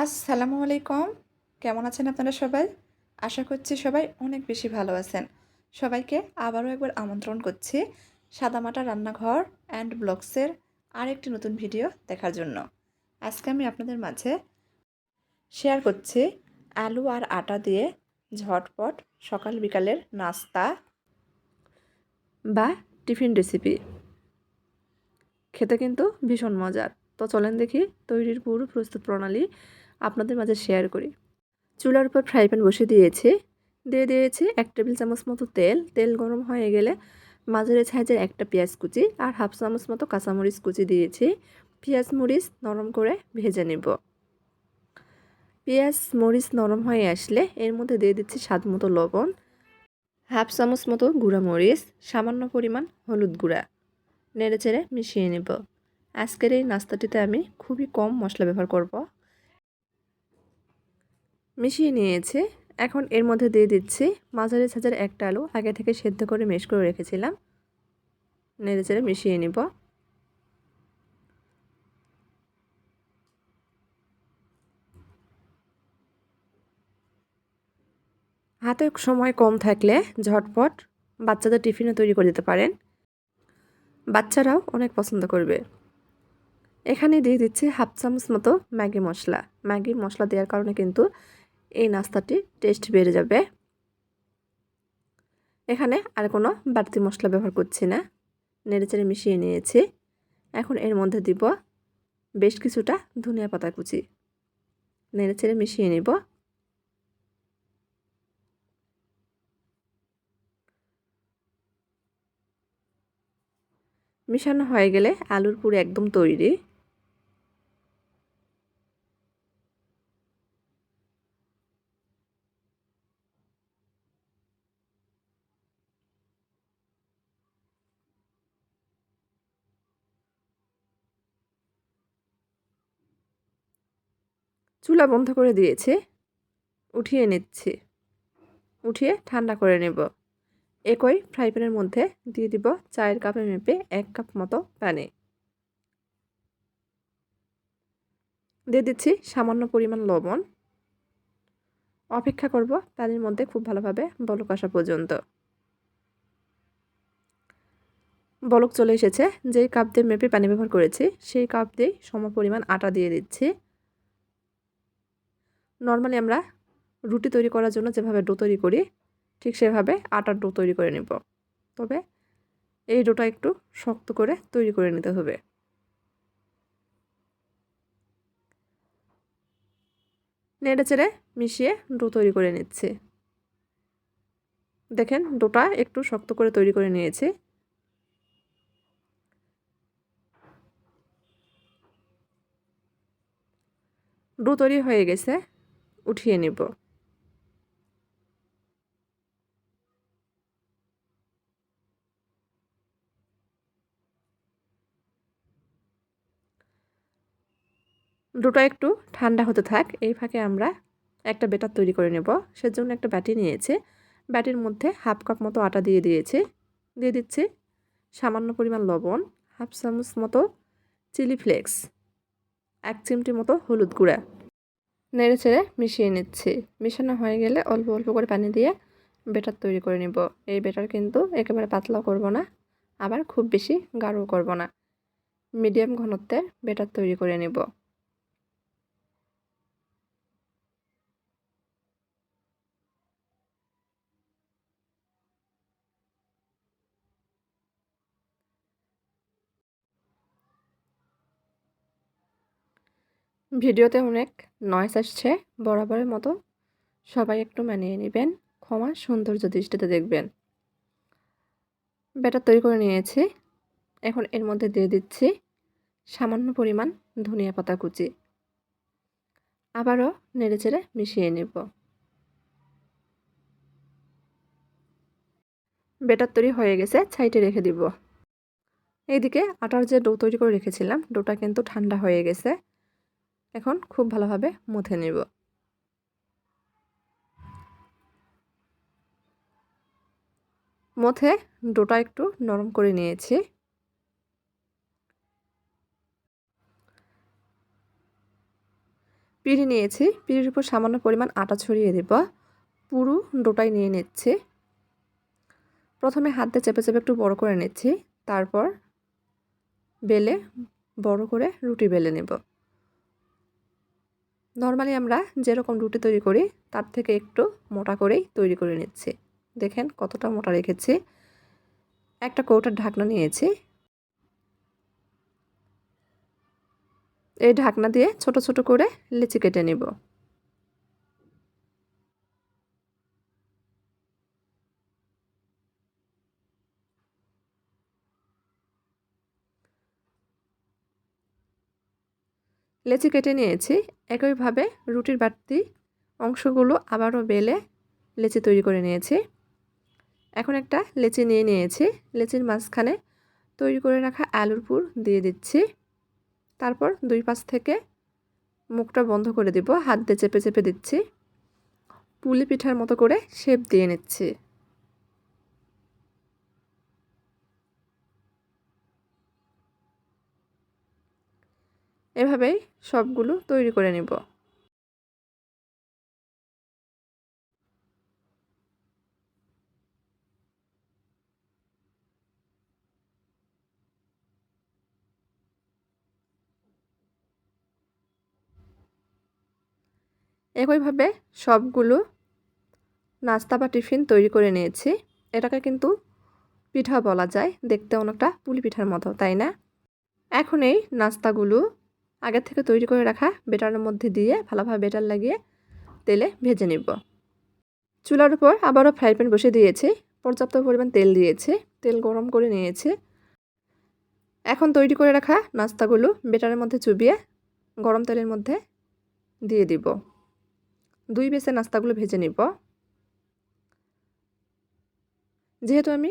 আসসালামু আলাইকুম। কেমন আছেন আপনারা সবাই? আশা করছি সবাই অনেক বেশি ভালো আছেন। সবাইকে আবারও একবার আমন্ত্রণ করছি সাদামাটা রান্নাঘর অ্যান্ড ব্লগসের আরেকটি নতুন ভিডিও দেখার জন্য। আজকে আমি আপনাদের মাঝে শেয়ার করছি আলু আর আটা দিয়ে ঝটপট সকাল বিকালের নাস্তা বা টিফিন রেসিপি। খেতে কিন্তু ভীষণ মজার। তো চলেন দেখি তৈরির পুরো প্রস্তুত প্রণালী আপনাদের মাঝে শেয়ার করি। চুলার উপর ফ্রাই প্যান বসিয়ে দিয়েছি 1 টেবিল চামচ মতো তেল। তেল গরম হয়ে গেলে মাঝারি সাইজের একটা পেঁয়াজ কুচি আর হাফ চামচ মতো কাঁচামরিচ কুচি দিয়েছি। পেঁয়াজ মরিচ নরম করে ভেজে নেব। পেঁয়াজ মরিচ নরম হয়ে আসলে এর মধ্যে দিয়ে দিচ্ছি স্বাদ মতো লবণ, হাফ চামচ মতো গুঁড়া মরিচ, সামান্য পরিমাণ হলুদ গুঁড়া। নেড়েচেড়ে মিশিয়ে নেব। আজকের এই নাস্তাটিতে আমি খুবই কম মশলা ব্যবহার করব। মিশিয়ে নিয়েছি। এখন এর মধ্যে দিয়ে দিচ্ছি মাঝারি সাইজের একটা আলু আগে থেকে সেদ্ধ করে ম্যাশ করে রেখেছিলাম। নেড়েচেড়ে মিশিয়ে নিব। হাতে সময় কম থাকলে ঝটপট বাচ্চাদের টিফিনও তৈরি করে দিতে পারেন। বাচ্চারাও অনেক পছন্দ করবে। এখানে দিয়ে দিচ্ছি হাফ চামচ মতো ম্যাগি মশলা। ম্যাগি মশলা দেওয়ার কারণে কিন্তু এই নাস্তাটি টেস্ট বেড়ে যাবে। এখানে আর কোনো বাড়তি মশলা ব্যবহার করছি না। নেড়েচেড়ে মিশিয়ে নিয়েছি। এখন এর মধ্যে দিব বেশ কিছুটা ধনিয়া পাতা কুচি। নেড়েচেড়ে মিশিয়ে নিব। মিশানো হয়ে গেলে আলুর পুর একদম তৈরি। চুলা বন্ধ করে দিয়েছি। উঠিয়ে নিচ্ছি। উঠিয়ে ঠান্ডা করে নেব। একই ফ্রাই প্যানের মধ্যে দিয়ে দিব চায়ের কাপে মেপে 1 কাপ মতো পানি। দিয়ে দিচ্ছি সামান্য পরিমাণ লবণ। অপেক্ষা করব পানির মধ্যে খুব ভালোভাবে বলক আসা পর্যন্ত। বলক চলে এসেছে। যেই কাপ দিয়ে মেপে পানি ব্যবহার করেছি সেই কাপ দিয়ে সমপরিমাণ আটা দিয়ে দিচ্ছি। নর্মালি আমরা রুটি তৈরি করার জন্য যেভাবে ডো তৈরি করি ঠিক সেভাবে আটার ডো তৈরি করে নেব। তবে এই ডোটা একটু শক্ত করে তৈরি করে নিতে হবে। নেড়েচেড়ে মিশিয়ে ডো তৈরি করে নিচ্ছি। দেখেন ডোটা একটু শক্ত করে তৈরি করে নিয়েছি। ডো তৈরি হয়ে গেছে। উঠিয়ে নিব। ডোটা একটু ঠান্ডা হতে থাক। এই ফাঁকে আমরা একটা ব্যাটার তৈরি করে নেব। সেজন্য একটা বাটি নিয়েছি। বাটির মধ্যে হাফ কাপ মতো আটা দিয়ে দিচ্ছি সামান্য পরিমাণ লবণ, হাফ চামচ মতো চিলি ফ্লেক্স, 1 চিমটি মতো হলুদ গুঁড়া। নেড়েচেড়ে মিশিয়ে নিচ্ছি। মিশানো হয়ে গেলে অল্প অল্প করে পানি দিয়ে ব্যাটার তৈরি করে নিব। এই ব্যাটার কিন্তু একেবারে পাতলাও করব না, আবার খুব বেশি গাঢ়ও করব না। মিডিয়াম ঘনত্বের ব্যাটার তৈরি করে নেব। ভিডিওতে অনেক নয়েজ আসছে, বরাবরের মতো সবাই একটু মানিয়ে নেবেন। ক্ষমা সৌন্দর্য দৃষ্টিতে দেখবেন। ব্যাটার তৈরি করে নিয়েছি। এখন এর মধ্যে দিয়ে দিচ্ছি সামান্য পরিমাণ ধনিয়া পাতা কুচি। আবারও নেড়েচেড়ে মিশিয়ে নেব। ব্যাটার তৈরি হয়ে গেছে, সাইডে রেখে দিব। এইদিকে আটার যে ডো তৈরি করে রেখেছিলাম ডোটা কিন্তু ঠান্ডা হয়ে গেছে। এখন খুব ভালোভাবে মুথে নেব। মুথে ডোটা একটু নরম করে নিয়েছি। পিঁড়ি নিয়েছি, পিঁড়ির উপর সামান্য পরিমাণ আটা ছড়িয়ে দেব। পুরো ডোটাই নিয়ে নিচ্ছি। প্রথমে হাত দিয়ে চেপে চেপে একটু বড় করে নিচ্ছি, তারপর বেলে বড় করে রুটি বেলে নেব। নর্মালি আমরা যেরকম রুটি তৈরি করি তার থেকে একটু মোটা করেই তৈরি করে নিচ্ছি। দেখেন কতটা মোটা রেখেছি। একটা কৌটার ঢাকনা নিয়েছি, এই ঢাকনা দিয়ে ছোট ছোট করে লেচি কেটে নেব। লেচি কেটে নিয়েছি। একইভাবে রুটির বাড়তি অংশগুলো আবারও বেলে লেচি তৈরি করে নিয়েছি। এখন একটা লেচি নিয়ে নিয়েছি, লেচির মাঝখানে তৈরি করে রাখা আলুর পুর দিয়ে দিচ্ছি। তারপর দুই পাশ থেকে মুখটা বন্ধ করে দিব, হাত দিয়ে চেপে চেপে দিচ্ছি। পুলি পিঠার মতো করে শেপ দিয়ে নিচ্ছি। এভাবেই সবগুলো তৈরি করে নিব। একইভাবে সবগুলো নাস্তা বা টিফিন তৈরি করে নিয়েছি। এটাকে কিন্তু পিঠা বলা যায়, দেখতে অনেকটা পুলি পিঠার মতো, তাই না? এখন এই নাস্তাগুলো আগে থেকে তৈরি করে রাখা বেটারের মধ্যে দিয়ে ভালোভাবে বেটার লাগিয়ে তেলে ভেজে নিব। চুলার উপর আবারও ফ্রাই প্যান বসিয়ে দিয়েছি, পর্যাপ্ত পরিমাণ তেল দিয়েছি, তেল গরম করে নিয়েছি। এখন তৈরি করে রাখা নাস্তাগুলো বেটারের মধ্যে চুবিয়ে গরম তেলের মধ্যে দিয়ে দিব। দুই বেসে নাস্তাগুলো ভেজে নিব। যেহেতু আমি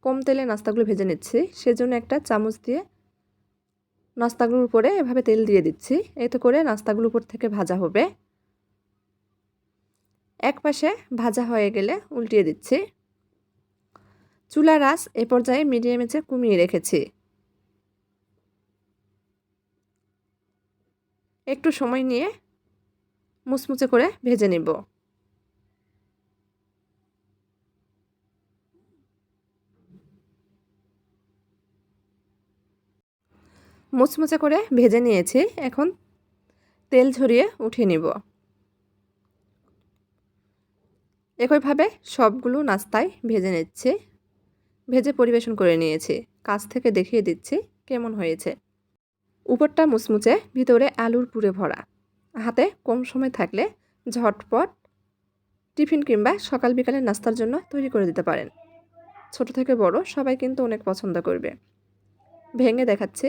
কম তেলে নাস্তাগুলো ভেজে নিচ্ছি, সেজন্য একটা চামচ দিয়ে নাস্তাগুলোর উপরে এভাবে তেল দিয়ে দিচ্ছি। এতে করে নাস্তাগুলো উপর থেকে ভাজা হবে। এক পাশে ভাজা হয়ে গেলে উল্টিয়ে দিচ্ছি। চুলার আঁচ এ পর্যায়ে মিডিয়াম আঁচে কমিয়ে রেখেছি। একটু সময় নিয়ে মুচমুচে করে ভেজে নেব। মুচমুচে করে ভেজে নিয়েছি, এখন তেল ঝরিয়ে উঠিয়ে নিব। একইভাবে সবগুলো নাস্তায় ভেজে নিচ্ছি। ভেজে পরিবেশন করে নিয়েছি। কাছ থেকে দেখিয়ে দিচ্ছি কেমন হয়েছে। উপরটা মুচমুচে, ভিতরে আলুর পুরে ভরা। হাতে কম সময় থাকলে ঝটপট টিফিন কিংবা সকাল বিকালের নাস্তার জন্য তৈরি করে দিতে পারেন। ছোট থেকে বড় সবাই কিন্তু অনেক পছন্দ করবে। ভেঙে দেখাচ্ছি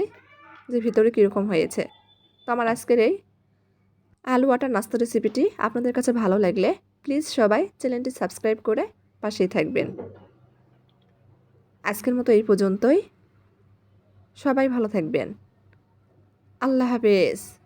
যে ভিতরে কীরকম হয়েছে। তো আমার আজকের এই আলু আটার নাস্তা রেসিপিটি আপনাদের কাছে ভালো লাগলে প্লিজ সবাই চ্যানেলটি সাবস্ক্রাইব করে পাশেই থাকবেন। আজকের মতো এই পর্যন্তই। সবাই ভালো থাকবেন। আল্লাহ হাফেজ।